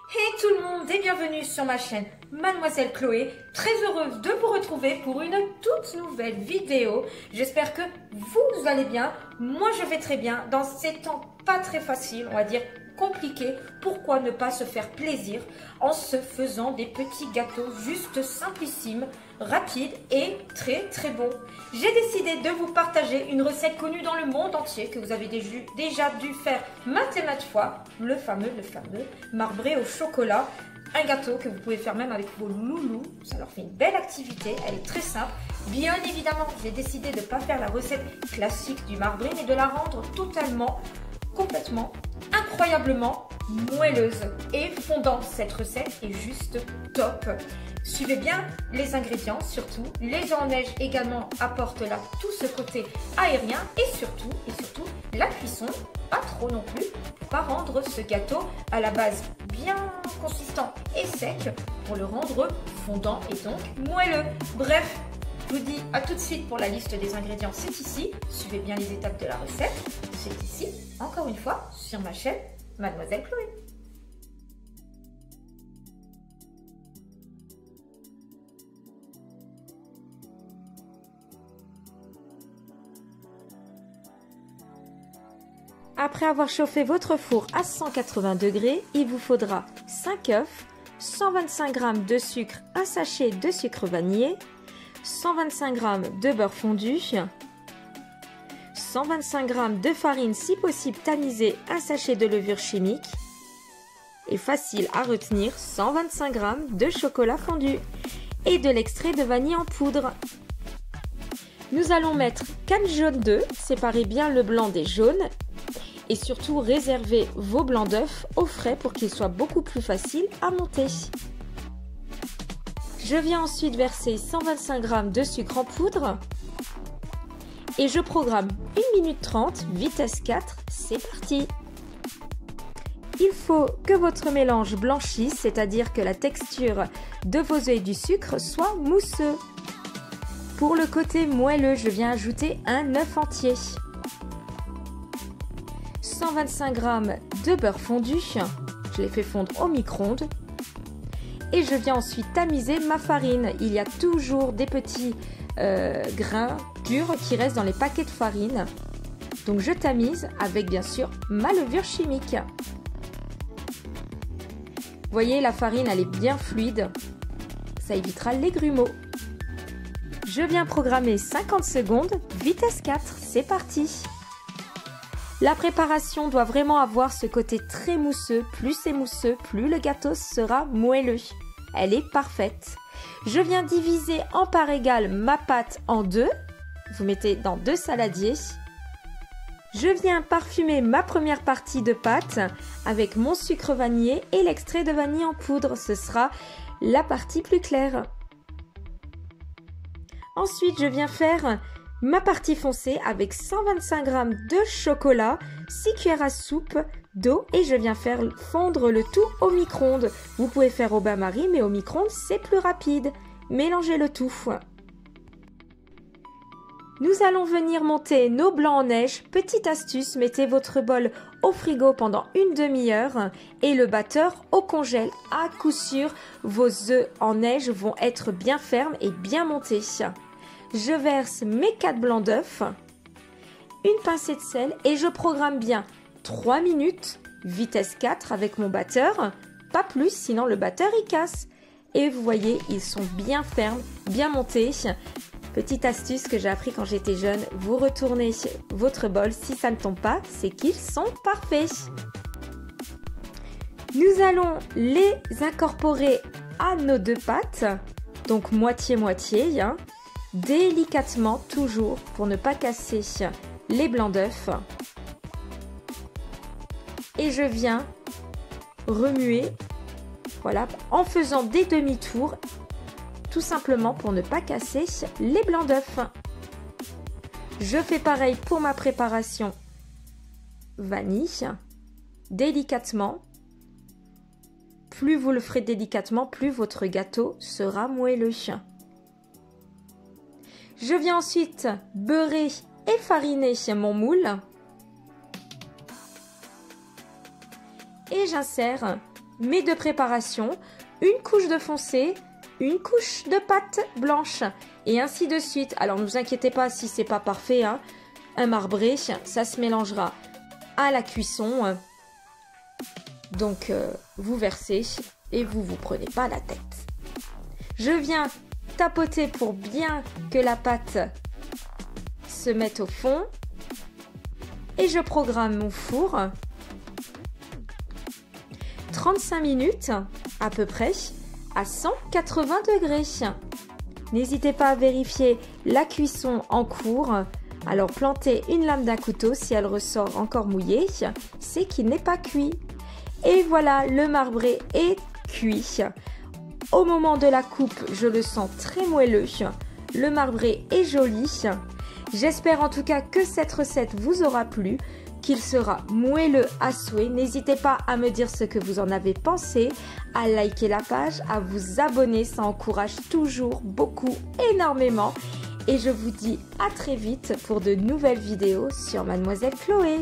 Hey tout le monde et bienvenue sur ma chaîne Mademoiselle Chloé, très heureuse de vous retrouver pour une toute nouvelle vidéo. J'espère que vous allez bien, moi je vais très bien dans ces temps pas très faciles, on va dire compliqués. Pourquoi ne pas se faire plaisir en se faisant des petits gâteaux juste simplissimes, rapides et très bons. J'ai décidé de vous partager une recette connue dans le monde entier que vous avez déjà dû faire maintes et maintes fois, le fameux marbré au chocolat. Un gâteau que vous pouvez faire même avec vos loulous, ça leur fait une belle activité, elle est très simple. Bien évidemment, j'ai décidé de ne pas faire la recette classique du marbré, mais de la rendre complètement, incroyablement moelleuse et fondante. Cette recette est juste top. Suivez bien les ingrédients, surtout. Les œufs en neige également apportent là tout ce côté aérien et surtout la cuisson, pas trop non plus, pour pas rendre ce gâteau à la base bien consistant et sec pour le rendre fondant et donc moelleux. Bref, je vous dis à tout de suite pour la liste des ingrédients, c'est ici. Suivez bien les étapes de la recette, c'est ici, encore une fois, sur ma chaîne Mademoiselle Chloé. Après avoir chauffé votre four à 180 degrés, il vous faudra 5 œufs, 125 g de sucre, un sachet de sucre vanillé, 125 g de beurre fondu, 125 g de farine si possible tamisée, un sachet de levure chimique et facile à retenir, 125 g de chocolat fondu et de l'extrait de vanille en poudre. Nous allons mettre 4 jaunes d'œufs, séparez bien le blanc des jaunes et surtout réservez vos blancs d'œufs au frais pour qu'ils soient beaucoup plus faciles à monter. Je viens ensuite verser 125 g de sucre en poudre et je programme 1 minute 30, vitesse 4, c'est parti. Il faut que votre mélange blanchisse, c'est-à-dire que la texture de vos œufs et du sucre soit mousseux. Pour le côté moelleux, je viens ajouter un œuf entier. 125 g de beurre fondu, je l'ai fait fondre au micro-ondes et je viens ensuite tamiser ma farine. Il y a toujours des petits grains durs qui restent dans les paquets de farine, donc je tamise avec bien sûr ma levure chimique. Vous voyez, la farine elle est bien fluide, ça évitera les grumeaux. Je viens programmer 50 secondes, vitesse 4, c'est parti. La préparation doit vraiment avoir ce côté très mousseux. Plus c'est mousseux, plus le gâteau sera moelleux. Elle est parfaite. Je viens diviser en parts égales ma pâte en deux. Vous mettez dans 2 saladiers. Je viens parfumer ma première partie de pâte avec mon sucre vanillé et l'extrait de vanille en poudre. Ce sera la partie plus claire. Ensuite, je viens faire ma partie foncée avec 125 g de chocolat, 6 cuillères à soupe d'eau et je viens faire fondre le tout au micro-ondes. Vous pouvez faire au bain-marie mais au micro-ondes c'est plus rapide. Mélangez le tout. Nous allons venir monter nos blancs en neige. Petite astuce, mettez votre bol au frigo pendant une demi-heure et le batteur au congèle. À coup sûr, vos œufs en neige vont être bien fermes et bien montés. Je verse mes 4 blancs d'œufs, une pincée de sel et je programme bien 3 minutes, vitesse 4 avec mon batteur, pas plus sinon le batteur il casse. Et vous voyez, ils sont bien fermes, bien montés. Petite astuce que j'ai appris quand j'étais jeune, vous retournez votre bol, si ça ne tombe pas, c'est qu'ils sont parfaits. Nous allons les incorporer à nos 2 pâtes, donc moitié-moitié, délicatement toujours pour ne pas casser les blancs d'œufs. Et je viens remuer, voilà, en faisant des demi-tours, tout simplement pour ne pas casser les blancs d'œufs. Je fais pareil pour ma préparation vanille, délicatement. Plus vous le ferez délicatement, plus votre gâteau sera moelleux. Je viens ensuite beurrer et fariner mon moule. Et j'insère mes deux préparations, une couche de foncé, une couche de pâte blanche et ainsi de suite. Alors ne vous inquiétez pas si c'est pas parfait, hein. Un marbré, ça se mélangera à la cuisson. Donc vous versez et vous prenez pas la tête. Je viens tapoter pour bien que la pâte se mette au fond et je programme mon four 35 minutes à peu près à 180 degrés. N'hésitez pas à vérifier la cuisson en cours. Alors plantez une lame d'un couteau, si elle ressort encore mouillée, c'est qu'il n'est pas cuit. Et voilà, le marbré est cuit. Au moment de la coupe, je le sens très moelleux. Le marbré est joli. J'espère en tout cas que cette recette vous aura plu, qu'il sera moelleux à souhait. N'hésitez pas à me dire ce que vous en avez pensé, à liker la page, à vous abonner, ça encourage toujours beaucoup, énormément. Et je vous dis à très vite pour de nouvelles vidéos sur Mademoiselle Chloé.